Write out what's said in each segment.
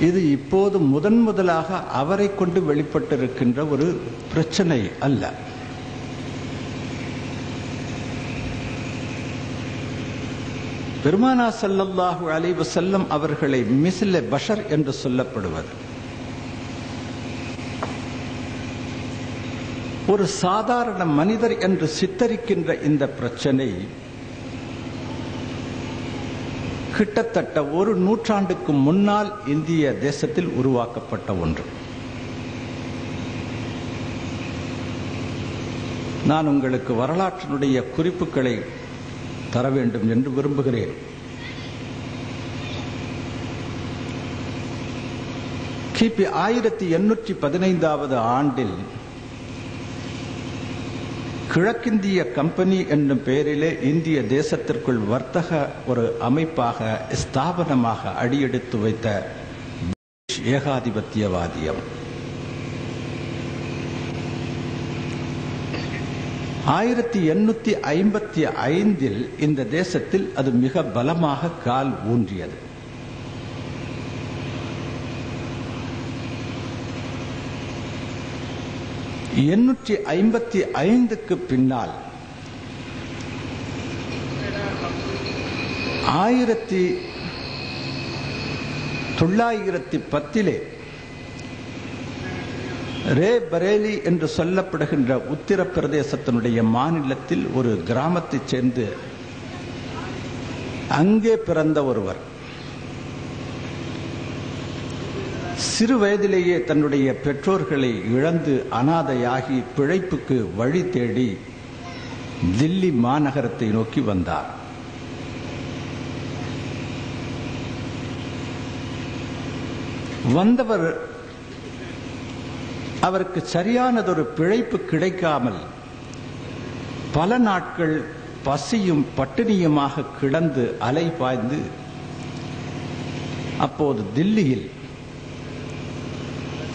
இது இப்போது முதலாக அவரை கொண்டு வெளிப்பட்டிருக்கின்ற ஒரு பிரச்சனை அல்ல. பெருமானார் ஸல்லல்லாஹு அலைஹி வஸல்லம் அவர்களை மிஸ்ல பஷர் என்று சொல்லப்படுவது, ஒரு சாதாரண மனிதர் என்று சித்தரிக்கின்ற இந்த பிரச்சனை கிட்டத்தட்ட ஒரு நூற்றாண்டுக்கு முன்னால் இந்திய தேசத்தில் உருவாக்கப்பட்ட ஒன்று. நான் உங்களுக்கு வரலாற்றினுடைய குறிப்புகளை தர வேண்டும் என்று விரும்புகிறேன். கிபி 1815 ஆண்டில் கிழக்கிந்திய கம்பெனி என்னும் பெயரிலே இந்திய தேசத்திற்குள் வர்த்தக ஒரு அமைப்பாக ஸ்தாபனமாக அடியெடுத்து வைத்த ஏகாதிபத்தியவாதியம் 1855 இந்த தேசத்தில் அது மிக பலமாக கால் ஊன்றியது. எண்ணூற்றி 1855க்கு பின்னால் 1910 ரே பரேலி என்று சொல்லப்படுகின்ற உத்தரப்பிரதேசத்தினுடைய மாநிலத்தில் ஒரு கிராமத்தைச் சேர்ந்து அங்கே பிறந்த ஒருவர் சிறு வயதிலேயே தன்னுடைய பெற்றோர்களை இழந்து அனாதையாகி பிழைப்புக்கு வழி தேடி தில்லி மாநகரத்தை நோக்கி வந்தார். வந்தவர் அவருக்கு சரியானதொரு பிழைப்பு கிடைக்காமல் பல நாட்கள் பசியும் பட்டினியுமாக கிடந்து அலைபாய்ந்து அப்போது தில்லியில்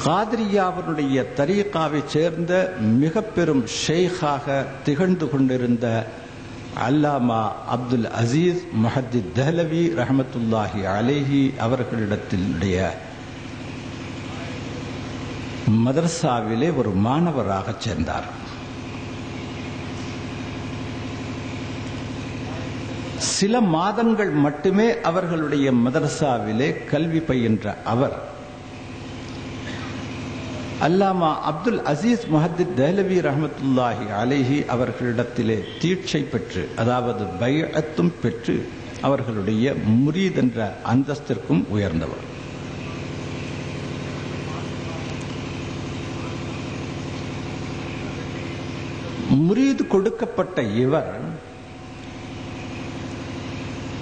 காதிரியாவினுடைய தரீகாவை சேர்ந்த மிக பெரும் ஷேக்காக திகழ்ந்து கொண்டிருந்த அல்லாமா அப்துல் அசீஸ் முஹத்தித் தெஹ்லவி ரஹமத்துல்லாஹி அலைஹி அவர்களிடத்தினுடைய மதரசாவிலே ஒரு மாணவராக சேர்ந்தார். சில மாதங்கள் மட்டுமே அவர்களுடைய மதரசாவிலே கல்வி பயின்ற அவர் அல்லாமா அப்துல் அசீஸ் முஹத்தித் தெஹ்லவி ரஹமத்துல்லாஹி அலைஹி அவர்களிடத்திலே தீட்சை பெற்று, அதாவது பைஅத்தும் பெற்று, அவர்களுடைய முரீத் என்ற அந்தஸ்திற்கும் உயர்ந்தவர். முரீது கொடுக்கப்பட்ட இவர்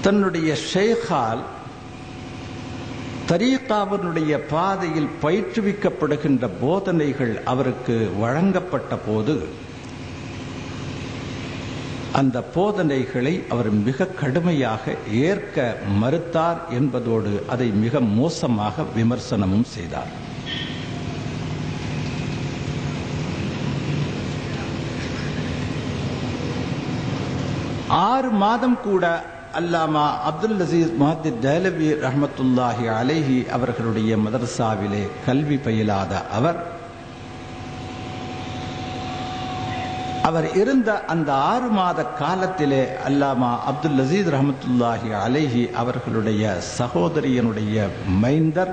தன்னுடைய ஷேக்கால் தரீகாவினுடைய பாதையில் பயிற்றுவிக்கப்படுகின்ற போதனைகள் அவருக்கு வழங்கப்பட்ட போது அந்த போதனைகளை அவர் மிக கடுமையாக ஏற்க மறுத்தார் என்பதோடு அதை மிக மோசமாக விமர்சனமும் செய்தார். ஆறு மாதம் கூட அல்லாமா அப்துல் அசீஸ் முஹத்தித் தெஹ்லவி ரஹமத்துல்லாஹி அலைஹி அவர்களுடைய மதரசாவிலே கல்வி பயிலாத அவர் இருந்த அந்த 6 மாத காலத்திலே அல்லாமா அப்துல் அசீஸ் ரஹமத்துல்லாஹி அலைஹி அவர்களுடைய சகோதரியனுடைய மைந்தர்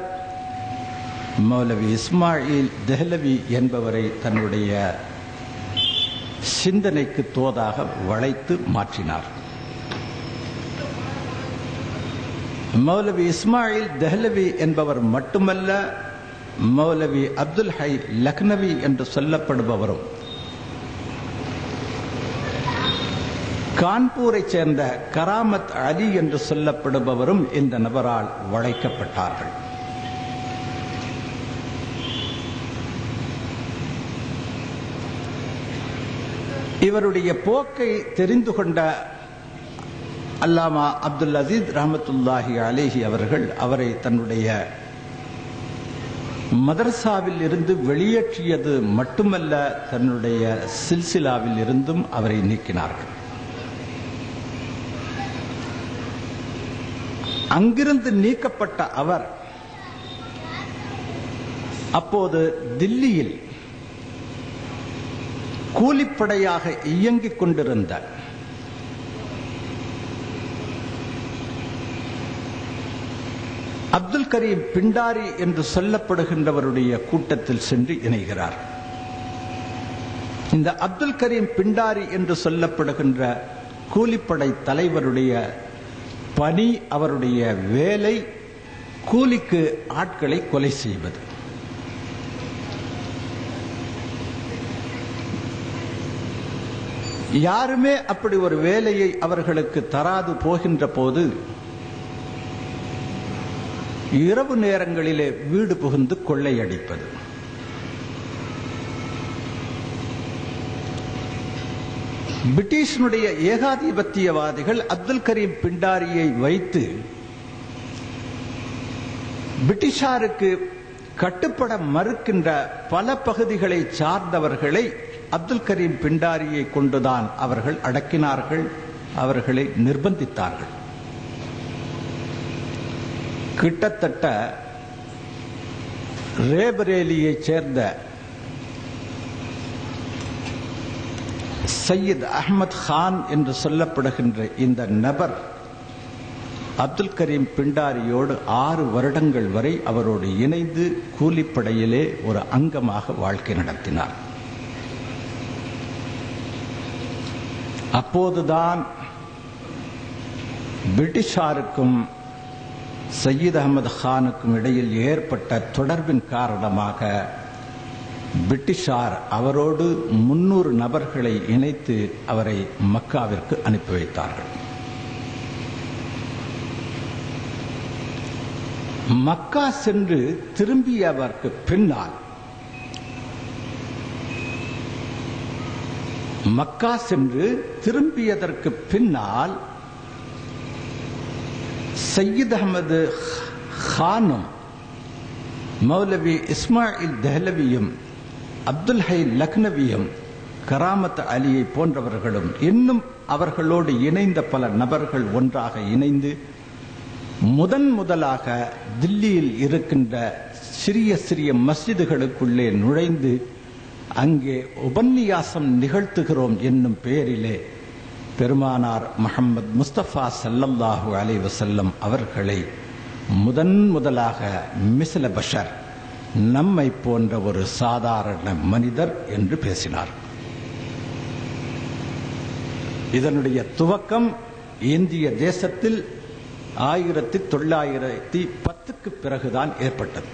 மௌலவி இஸ்மாயில் தெஹ்லவி என்பவரை தன்னுடைய சிந்தனைக்கு தோதாக வளைத்து மாற்றினார். மௌலவி இஸ்மாயில் தெஹ்லவி என்பவர் மட்டுமல்ல, மௌலவி அப்துல் ஹை லக்னவி என்று சொல்லப்படுபவரும் கான்பூரை சேர்ந்த கராமத் அலி என்று சொல்லப்படுபவரும் இந்த நபரால் வளைக்கப்பட்டார்கள். இவருடைய போக்கை தெரிந்து கொண்ட அல்லாமா அப்துல் அசீஸ் ரஹமத்துல்லாஹி அலைஹி அவர்கள் அவரை தன்னுடைய மதரசாவில் இருந்து வெளியேற்றியது மட்டுமல்ல, தன்னுடைய சில்சிலாவில் இருந்தும் அவரை நீக்கினார்கள். அங்கிருந்து நீக்கப்பட்ட அவர் அப்போது தில்லியில் கூலிப்படையாக இயங்கிக் கொண்டிருந்த அப்துல் கரீம் பிண்டாரி என்று சொல்லப்படுகின்றவருடைய கூட்டத்தில் சென்று இணைகிறார். இந்த அப்துல் கரீம் பிண்டாரி என்று சொல்லப்படுகின்ற கூலிப்படை தலைவருடைய பணி, அவருடைய வேலை கூலிக்கு ஆட்களை கொலை செய்வது. யாருமே அப்படி ஒரு வேலையை அவர்களுக்கு தராது போகின்ற போது இரவு நேரங்களிலே வீடு புகுந்து கொள்ளையடிப்பது. பிரிட்டிஷனுடைய ஏகாதிபத்தியவாதிகள் அப்துல் கரீம் பிண்டாரியை வைத்து பிரிட்டிஷாருக்கு கட்டுப்பட மறுக்கின்ற பல பகுதிகளை சார்ந்தவர்களை அப்துல் கரீம் பிண்டாரியை கொண்டுதான் அவர்கள் அடக்கினார்கள், அவர்களை நிர்பந்தித்தார்கள். கிட்டத்தட்ட ரேபரேலியை சேர்ந்த சையத் அஹ்மத் கான் என்று சொல்லப்படுகின்ற இந்த நபர் அப்துல் கரீம் பிண்டாரியோடு 6 வருடங்கள் வரை அவரோடு இணைந்து கூலிப்படையிலே ஒரு அங்கமாக வாழ்க்கை நடத்தினார். அப்போதுதான் பிரிட்டிஷாருக்கும் சையத் அஹ்மத் கானுக்கும் இடையில் ஏற்பட்ட தொடர்பின் காரணமாக பிரிட்டிஷார் அவரோடு 300 நபர்களை இணைத்து அவரை மக்காவிற்கு அனுப்பி வைத்தார்கள். மக்கா சென்று திரும்பியவருக்கு பின்னால் மக்கா சென்று திரும்பியதற்கு பின்னால் சையத் அஹ்மது கானும் மௌலவி இஸ்மாயில் தெஹ்லவியும் அப்துல் ஹை லக்னவியும் கராமத் அலியை போன்றவர்களும் இன்னும் அவர்களோடு இணைந்த பல நபர்கள் ஒன்றாக இணைந்து முதலாக தில்லியில் இருக்கின்ற சிறிய சிறிய மஸ்ஜிதுகளுக்குள்ளே நுழைந்து அங்கே உபன்யாசம் நிகழ்த்துகிறோம் என்னும் பெயரிலே பெருமானார் முஹம்மது முஸ்தபா ஸல்லல்லாஹு அலைஹி வஸல்லம் அவர்களை முதலாக மிஸ்ல பஷர், நம்மை போன்ற ஒரு சாதாரண மனிதர் என்று பேசினார். இதனுடைய துவக்கம் இந்திய தேசத்தில் 1910க்கு பிறகுதான் ஏற்பட்டது.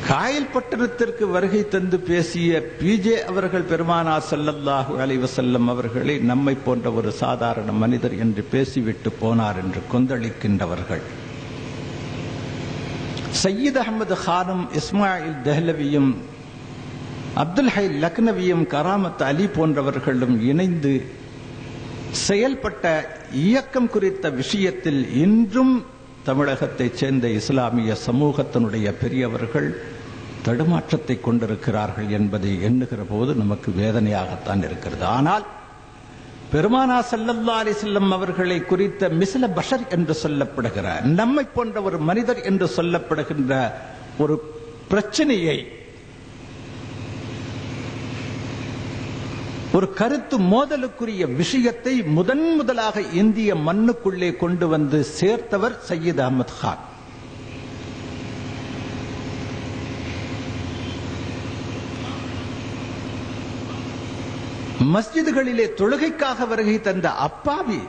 காயல்பட்டணத்திற்கு வருகை தந்து பேசிய பிஜே அவர்கள் பெருமானார் ஸல்லல்லாஹு அலைஹி வஸல்லம் அவர்களை நம்மை போன்ற ஒரு சாதாரண மனிதர் என்று பேசிவிட்டு போனார் என்று கொந்தளிக்கின்றவர்கள் சையத் அஹ்மது கானும் இஸ்மாயில் தெஹ்லவியும் அப்துல் ஹை லக்னவியும் கராமத் அலி போன்றவர்களும் இணைந்து செயல்பட்ட இயக்கம் குறித்த விஷயத்தில் இன்றும் தமிழகத்தைச் சேர்ந்த இஸ்லாமிய சமூகத்தினுடைய பெரியவர்கள் தடுமாற்றத்தை கொண்டிருக்கிறார்கள் என்பதை எண்ணுகிற போது நமக்கு வேதனையாகத்தான் இருக்கிறது. ஆனால் பெருமானார் ஸல்லல்லாஹு அலைஹி வஸல்லம் அவர்களை குறித்த மிஸ்ல பஷர் என்று சொல்லப்படுகிற, நம்மை போன்ற ஒரு மனிதர் என்று சொல்லப்படுகின்ற ஒரு பிரச்சனையை, ஒரு கருத்து மோதலுக்குரிய விஷயத்தை முதலாக இந்திய மண்ணுக்குள்ளே கொண்டு வந்து சேர்த்தவர் சையத் அஹ்மத் கான். மஸ்ஜிதுகளிலே தொழுகைக்காக வருகை தந்த அப்பாவி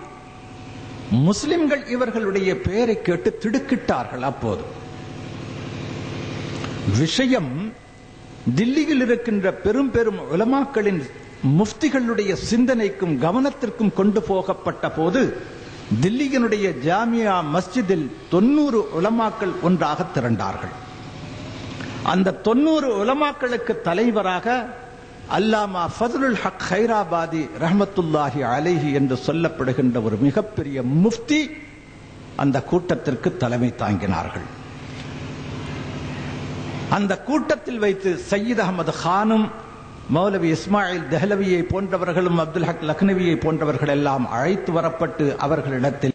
முஸ்லிம்கள் இவர்களுடைய பெயரை கேட்டு திடுக்கிட்டார்கள். அப்போது விஷயம் தில்லியில் இருக்கின்ற பெரும் பெரும் உலமாக்களின் முஃப்திகளுடைய சிந்தனைக்கும் கவனத்திற்கும் கொண்டு போகப்பட்ட போது தில்லியினுடைய ஜாமியா மஸ்ஜிதில் 90 உலமாக்கள் ஒன்றாக திரண்டார்கள். அந்த 90 உலமாக்களுக்கு தலைவராக அல்லாமா ஃபதுலுல் ஹக் ஹைராபாதி ரஹ்மத்துல்லாஹி அலைஹி என்று சொல்லப்படுகின்ற ஒரு மிகப்பெரிய முஃப்தி அந்த கூட்டத்திற்கு தலைமை தாங்கினார்கள். அந்த கூட்டத்தில் வைத்து சையத் அஹ்மது கானும் மௌலவி இஸ்மாயில் தெஹ்லவியை போன்றவர்களும் அப்துல் ஹக் லக்னவியை போன்றவர்கள் எல்லாம் அழைத்து வரப்பட்டு அவர்களிடத்தில்